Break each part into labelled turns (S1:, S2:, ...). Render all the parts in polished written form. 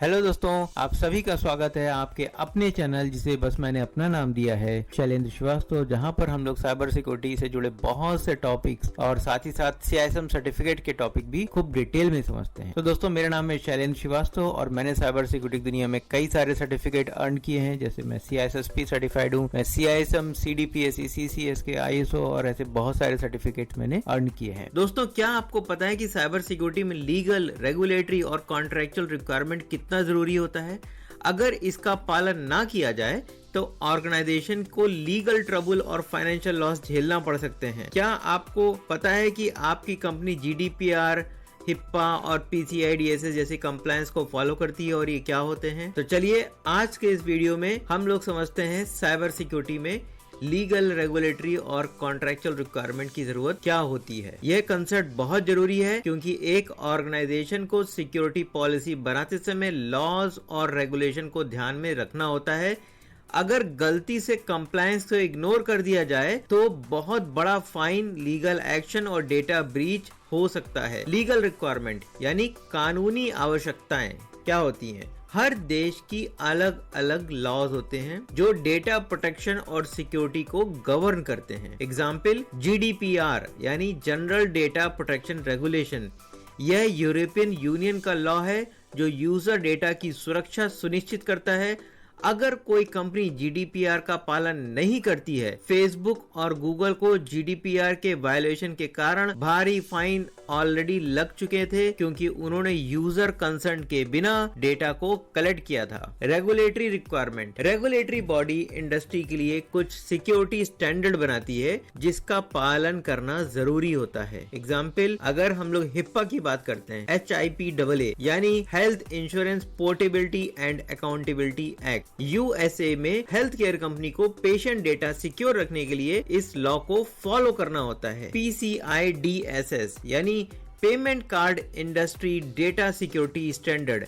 S1: Hello दोस्तों, आप सभी का स्वागत है आपके अपने चैनल जिसे बस मैंने अपना नाम दिया है शैलेंद्र श्रीवास्तव, जहां पर हम लोग साइबर सिक्योरिटी से जुड़े बहुत से टॉपिक्स और साथ ही साथ CISM सर्टिफिकेट के टॉपिक भी खूब डिटेल में समझते हैं। तो दोस्तों, मेरा नाम है शैलेंद्र श्रीवास्तव और मैंने साइबर सिक्योरिटी की दुनिया में कई सारे सर्टिफिकेट अर्न किए हैं। जैसे मैं CISSP सर्टिफाइड हूँ, मैं CISM, CDPSE, CCS के ISO और ऐसे बहुत सारे सर्टिफिकेट मैंने अर्न किए हैं। दोस्तों, क्या आपको पता है कि साइबर सिक्योरिटी में लीगल, रेगुलेटरी और कॉन्ट्रेक्चुअल रिक्वायरमेंट कितना जरूरी होता है? अगर इसका पालन ना किया जाए तो ऑर्गेनाइजेशन को लीगल ट्रबल और फाइनेंशियल लॉस झेलना पड़ सकते हैं। क्या आपको पता है कि आपकी कंपनी GDPR, HIPAA और PCI DSS जैसी कंप्लायंस को फॉलो करती है और ये क्या होते हैं? तो चलिए आज के इस वीडियो में हम लोग समझते हैं साइबर सिक्योरिटी में लीगल, रेगुलेटरी और कॉन्ट्रेक्चुअल रिक्वायरमेंट की जरूरत क्या होती है। यह कंसेप्ट बहुत जरूरी है क्योंकि एक ऑर्गेनाइजेशन को सिक्योरिटी पॉलिसी बनाते समय लॉज और रेगुलेशन को ध्यान में रखना होता है। अगर गलती से कंप्लायंस को इग्नोर कर दिया जाए तो बहुत बड़ा फाइन, लीगल एक्शन और डेटा ब्रीच हो सकता है। लीगल रिक्वायरमेंट यानी कानूनी आवश्यकताएं क्या होती हैं? हर देश की अलग अलग लॉज होते हैं जो डेटा प्रोटेक्शन और सिक्योरिटी को गवर्न करते हैं। एग्जाम्पल GDPR यानी जनरल डेटा प्रोटेक्शन रेगुलेशन। यह यूरोपियन यूनियन का लॉ है जो यूजर डेटा की सुरक्षा सुनिश्चित करता है। अगर कोई कंपनी GDPR का पालन नहीं करती है, फेसबुक और गूगल को GDPR के वायलेशन के कारण भारी फाइन ऑलरेडी लग चुके थे क्योंकि उन्होंने यूजर कंसेंट के बिना डेटा को कलेक्ट किया था। Regulatory requirement. Regulatory body industry के लिए कुछ सिक्योरिटी स्टैंडर्ड बनाती है जिसका पालन करना जरूरी होता है। एग्जाम्पल, अगर हम लोग HIPAA की बात करते हैं, HIPAA यानी health insurance portability and accountability act. USA में हेल्थ केयर कंपनी को पेशेंट डेटा सिक्योर रखने के लिए इस लॉ को फॉलो करना होता है। PCI DSS यानी payment card industry data security standard.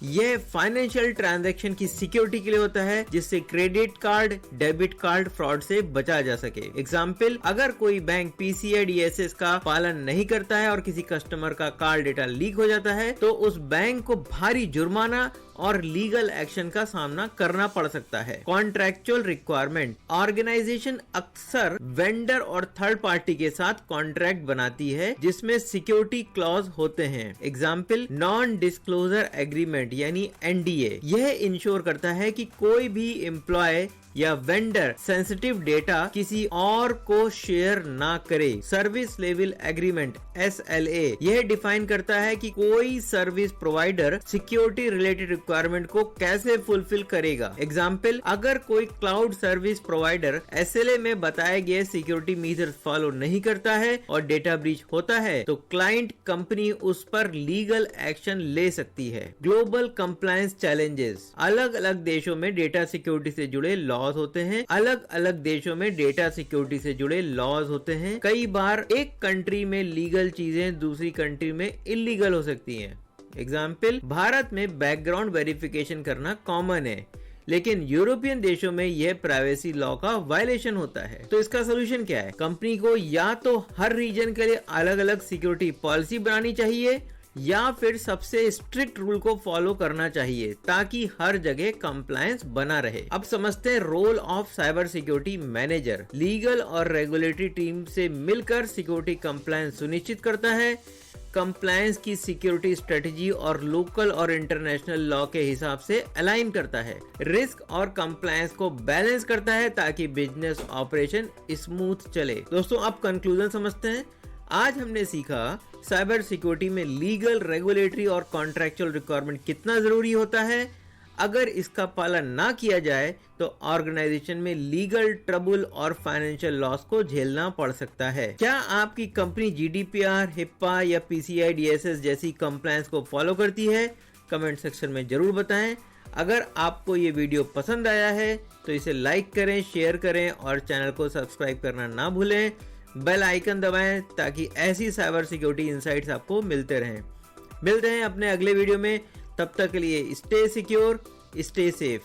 S1: यह फाइनेंशियल ट्रांजैक्शन की सिक्योरिटी के लिए होता है जिससे credit card, debit card fraud से बचा जा सके। एग्जाम्पल, अगर कोई बैंक PCI DSS का पालन नहीं करता है और किसी कस्टमर का कार्ड डेटा लीक हो जाता है तो उस बैंक को भारी जुर्माना और लीगल एक्शन का सामना करना पड़ सकता है। Contractual requirement. ऑर्गेनाइजेशन अक्सर वेंडर और थर्ड पार्टी के साथ कॉन्ट्रैक्ट बनाती है जिसमें सिक्योरिटी क्लॉज होते हैं। एग्जाम्पल, नॉन डिस्क्लोजर एग्रीमेंट यानी NDA। यह इंश्योर करता है कि कोई भी एम्प्लॉय या वेंडर सेंसिटिव डेटा किसी और को शेयर ना करे। Service level agreement SLA। यह डिफाइन करता है कि कोई service provider security related requirement को कैसे फुलफिल करेगा। एग्जाम्पल, अगर कोई क्लाउड सर्विस प्रोवाइडर SLA में बताए गए सिक्योरिटी मेजर्स फॉलो नहीं करता है और डेटा ब्रीच होता है तो क्लाइंट कंपनी उस पर लीगल एक्शन ले सकती है। Global compliance challenges. अलग अलग देशों में डेटा सिक्योरिटी से जुड़े लॉज होते हैं। अलग अलग देशों में डेटा सिक्योरिटी से जुड़े लॉज होते हैं। कई बार एक कंट्री में लीगल चीजें दूसरी कंट्री में इलीगल हो सकती हैं। एग्जाम्पल, भारत में बैकग्राउंड वेरिफिकेशन करना कॉमन है लेकिन यूरोपियन देशों में यह प्राइवेसी लॉ का वायलेशन होता है। तो इसका सोल्यूशन क्या है? कंपनी को या तो हर रीजन के लिए अलग अलग सिक्योरिटी पॉलिसी बनानी चाहिए या फिर सबसे स्ट्रिक्ट रूल को फॉलो करना चाहिए ताकि हर जगह कंप्लायंस बना रहे। अब समझते हैं role of cyber security manager. Legal और रेगुलेटरी टीम से मिलकर सिक्योरिटी कंप्लायंस सुनिश्चित करता है। कंप्लायंस की सिक्योरिटी स्ट्रेटेजी और लोकल और इंटरनेशनल लॉ के हिसाब से अलाइन करता है। रिस्क और कंप्लायंस को बैलेंस करता है ताकि बिजनेस ऑपरेशन स्मूथ चले। दोस्तों, अब कंक्लूजन समझते हैं। आज हमने सीखा साइबर सिक्योरिटी में लीगल, रेगुलेटरी और कॉन्ट्रेक्चुअल रिक्वायरमेंट कितना जरूरी होता है। अगर इसका पालन ना किया जाए तो ऑर्गेनाइजेशन में लीगल ट्रबल और फाइनेंशियल लॉस को झेलना पड़ सकता है। क्या आपकी कंपनी GDPR, HIPAA या PCI DSS जैसी कंप्लायंस को फॉलो करती है? कमेंट सेक्शन में जरूर बताएं। अगर आपको ये वीडियो पसंद आया है तो इसे लाइक करें, शेयर करें और चैनल को सब्सक्राइब करना ना भूलें। बेल आइकन दबाएं ताकि ऐसी साइबर सिक्योरिटी इनसाइट्स आपको मिलते रहें। मिलते हैं अपने अगले वीडियो में, तब तक के लिए स्टे सिक्योर, स्टे सेफ।